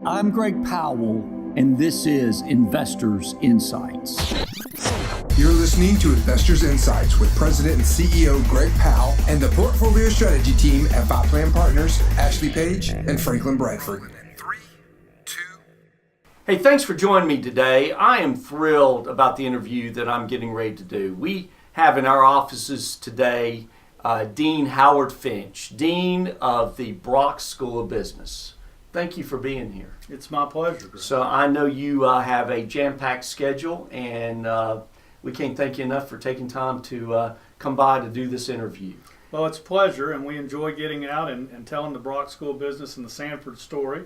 I'm Greg Powell, and this is Investors Insights. You're listening to Investors Insights with President and CEO Greg Powell and the Portfolio Strategy Team at Five Plan Partners, Ashley Page and Franklin Bradford. Hey, thanks for joining me today. I am thrilled about the interview that I'm getting ready to do. We have in our offices today Dean Howard Finch, Dean of the Brock School of Business. Thank you for being here. It's my pleasure, Greg. So I know you have a jam-packed schedule, and we can't thank you enough for taking time to come by to do this interview. Well, it's a pleasure, and we enjoy getting out and telling the Brock School of Business and the Samford story.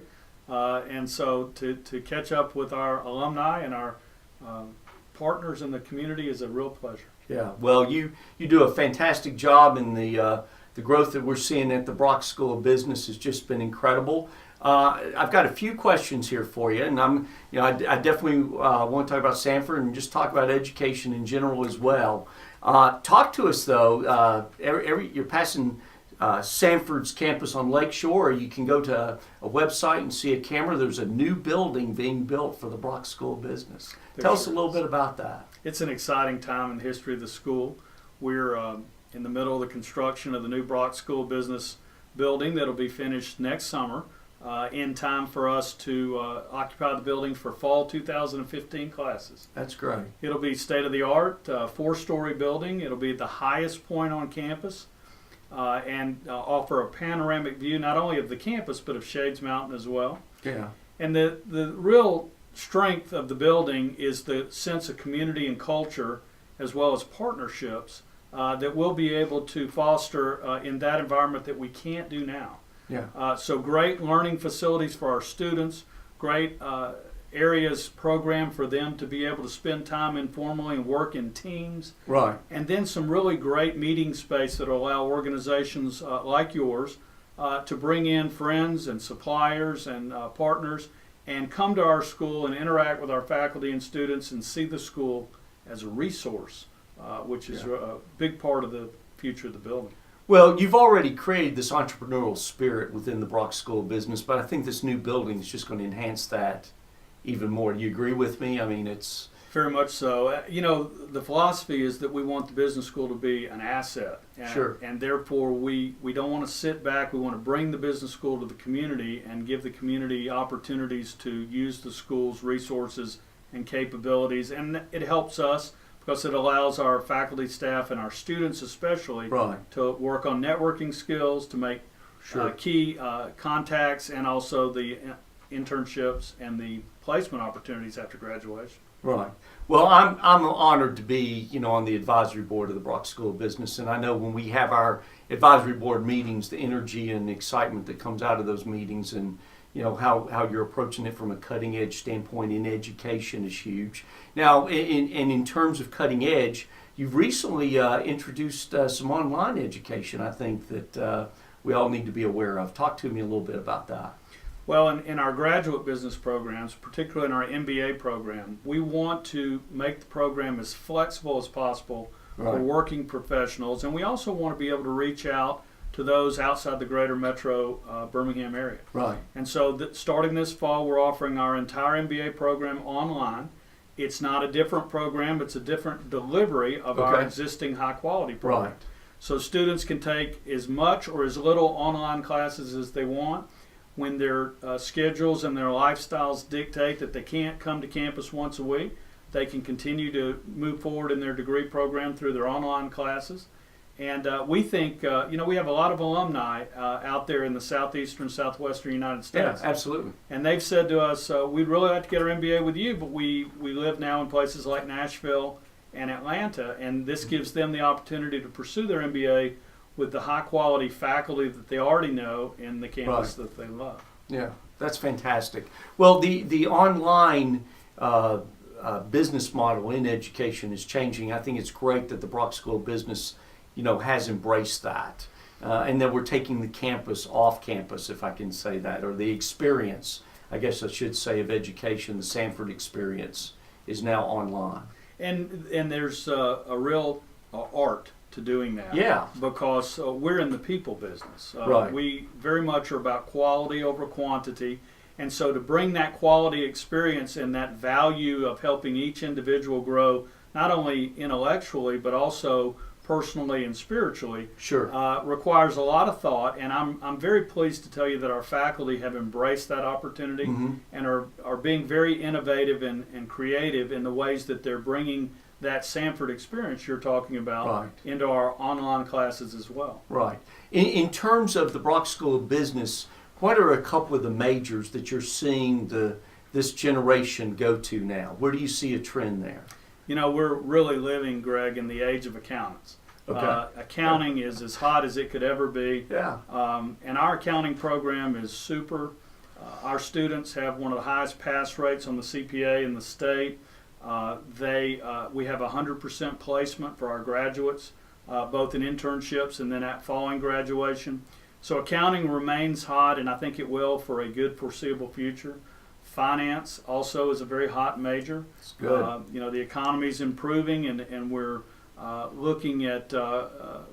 And so to catch up with our alumni and our partners in the community is a real pleasure. Yeah, well, you do a fantastic job, and the growth that we're seeing at the Brock School of Business has just been incredible. I've got a few questions here for you, and I definitely want to talk about Samford and just talk about education in general as well. Talk to us though. You're passing Samford's campus on Lakeshore, or you can go to a website and see a camera. There's a new building being built for the Brock School of Business. Tell us a little bit about that. It's an exciting time in the history of the school. We're in the middle of the construction of the new Brock School of Business building that'll be finished next summer, in time for us to occupy the building for fall 2015 classes. That's great. It'll be state-of-the-art, 4-story building. It'll be at the highest point on campus and offer a panoramic view not only of the campus but of Shades Mountain as well. Yeah. And the real strength of the building is the sense of community and culture as well as partnerships that we'll be able to foster in that environment that we can't do now. Yeah. So great learning facilities for our students, great areas program for them to be able to spend time informally and work in teams. Right. And then some really great meeting space that will allow organizations like yours to bring in friends and suppliers and partners and come to our school and interact with our faculty and students and see the school as a resource, which is a big part of the future of the building. Well, you've already created this entrepreneurial spirit within the Brock School of Business, but I think this new building is just going to enhance that even more. Do you agree with me? I mean, it's... Very much so. The philosophy is that we want the business school to be an asset. Sure. And therefore, we don't want to sit back. We want to bring the business school to the community and give the community opportunities to use the school's resources and capabilities. And it helps us because it allows our faculty, staff, and our students especially to work on networking skills, to make key contacts, and also the internships and the placement opportunities after graduation. Right. Well, I'm honored to be, on the advisory board of the Brock School of Business, and I know when we have our advisory board meetings, the energy and excitement that comes out of those meetings, and how you're approaching it from a cutting edge standpoint in education is huge. Now, in terms of cutting edge, you've recently introduced some online education, I think, that we all need to be aware of. Talk to me a little bit about that. Well, in our graduate business programs, particularly in our MBA program, we want to make the program as flexible as possible for working professionals, and we also want to be able to reach out to those outside the greater metro Birmingham area. Right. And so starting this fall, we're offering our entire MBA program online. It's not a different program, it's a different delivery of our existing high-quality program. Right. So students can take as much or as little online classes as they want. When their schedules and their lifestyles dictate that they can't come to campus once a week, they can continue to move forward in their degree program through their online classes. And we think, we have a lot of alumni out there in the southeastern, southwestern United States. Yeah, absolutely. And they've said to us, we'd really like to get our MBA with you, but we live now in places like Nashville and Atlanta, and this gives them the opportunity to pursue their MBA with the high-quality faculty that they already know in the campus that they love. Yeah, that's fantastic. Well, the online business model in education is changing. I think it's great that the Brock School of Business, has embraced that, and that we're taking the campus off campus, if I can say that, or the experience, I guess I should say, of education. The Samford experience is now online. And there's a real art to doing that. Yeah. Because we're in the people business. Right. We very much are about quality over quantity, And so to bring that quality experience and that value of helping each individual grow, not only intellectually, but also personally and spiritually, Sure. requires a lot of thought. And I'm very pleased to tell you that our faculty have embraced that opportunity and are being very innovative and creative in the ways that they're bringing that Samford experience you're talking about into our online classes as well. Right. In terms of the Brock School of Business, what are a couple of the majors that you're seeing this generation go to now? Where do you see a trend there? You know, we're really living, Greg, in the age of accountants. Okay. Accounting is as hot as it could ever be. Yeah. And our accounting program is super. Our students have one of the highest pass rates on the CPA in the state. We have 100% placement for our graduates, both in internships and then at following graduation. So accounting remains hot, and I think it will for a good foreseeable future. Finance also is a very hot major. It's good. You know, the economy is improving, and we're looking at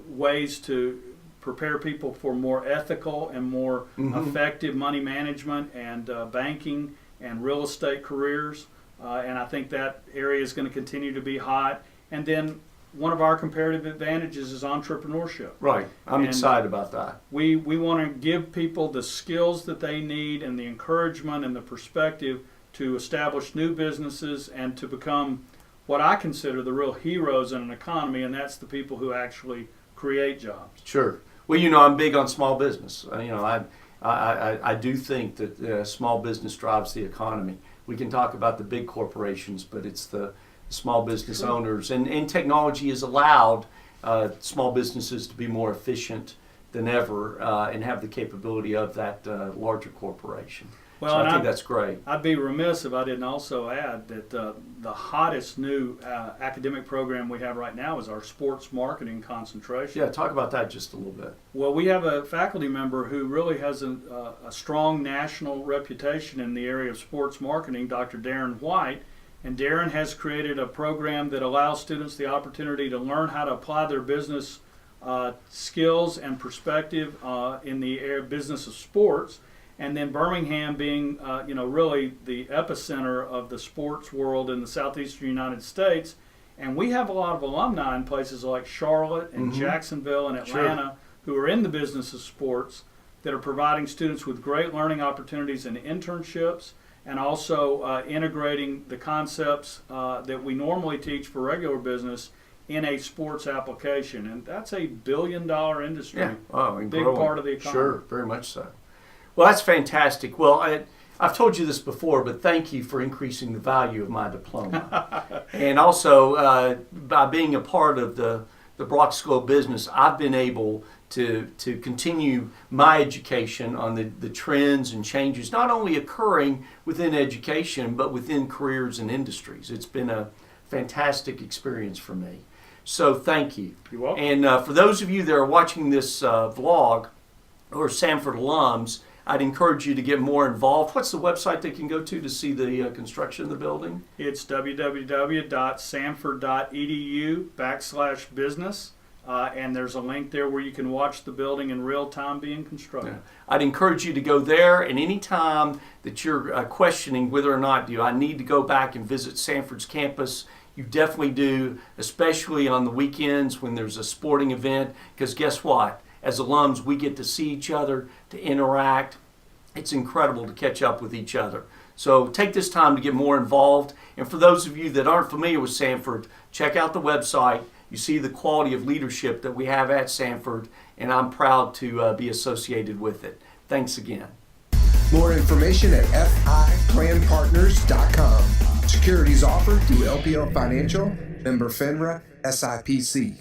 ways to prepare people for more ethical and more effective money management and banking and real estate careers. And I think that area is going to continue to be hot. And then one of our comparative advantages is entrepreneurship. Right. I'm excited about that. We want to give people the skills that they need and the encouragement and the perspective to establish new businesses and to become what I consider the real heroes in an economy, and that's the people who actually create jobs. Sure. Well, you know, I'm big on small business. You know, I do think that small business drives the economy. We can talk about the big corporations, but it's the small business owners. And technology has allowed small businesses to be more efficient than ever and have the capability of that larger corporation. Well, so I think that's great. I'd be remiss if I didn't also add that the hottest new academic program we have right now is our sports marketing concentration. Yeah, talk about that just a little bit. Well, we have a faculty member who really has a strong national reputation in the area of sports marketing, Dr. Darren White. And Darren has created a program that allows students the opportunity to learn how to apply their business skills and perspective in the business of sports. And then Birmingham being, really the epicenter of the sports world in the southeastern United States. And we have a lot of alumni in places like Charlotte and Jacksonville and Atlanta who are in the business of sports that are providing students with great learning opportunities and internships, and also integrating the concepts that we normally teach for regular business in a sports application. And that's a billion-dollar industry. Yeah. Oh, and big growing. part of the economy. Sure, very much so. Well, that's fantastic. Well, I've told you this before, but thank you for increasing the value of my diploma. And also, by being a part of the Brock School of Business, I've been able to continue my education on the trends and changes not only occurring within education, but within careers and industries. It's been a fantastic experience for me. So thank you. You're welcome. And for those of you that are watching this vlog or Samford alums, I'd encourage you to get more involved. What's the website they can go to see the construction of the building? It's www.samford.edu/business. And there's a link there where you can watch the building in real time being constructed. Yeah. I'd encourage you to go there, and any time that you're questioning whether or not do I need to go back and visit Samford's campus, you definitely do, especially on the weekends when there's a sporting event, because guess what? As alums, we get to see each other, to interact. It's incredible to catch up with each other. So take this time to get more involved. And for those of you that aren't familiar with Samford, check out the website. You see the quality of leadership that we have at Samford, and I'm proud to be associated with it. Thanks again. More information at fiplanpartners.com. Securities offered through LPL Financial, member FINRA, SIPC.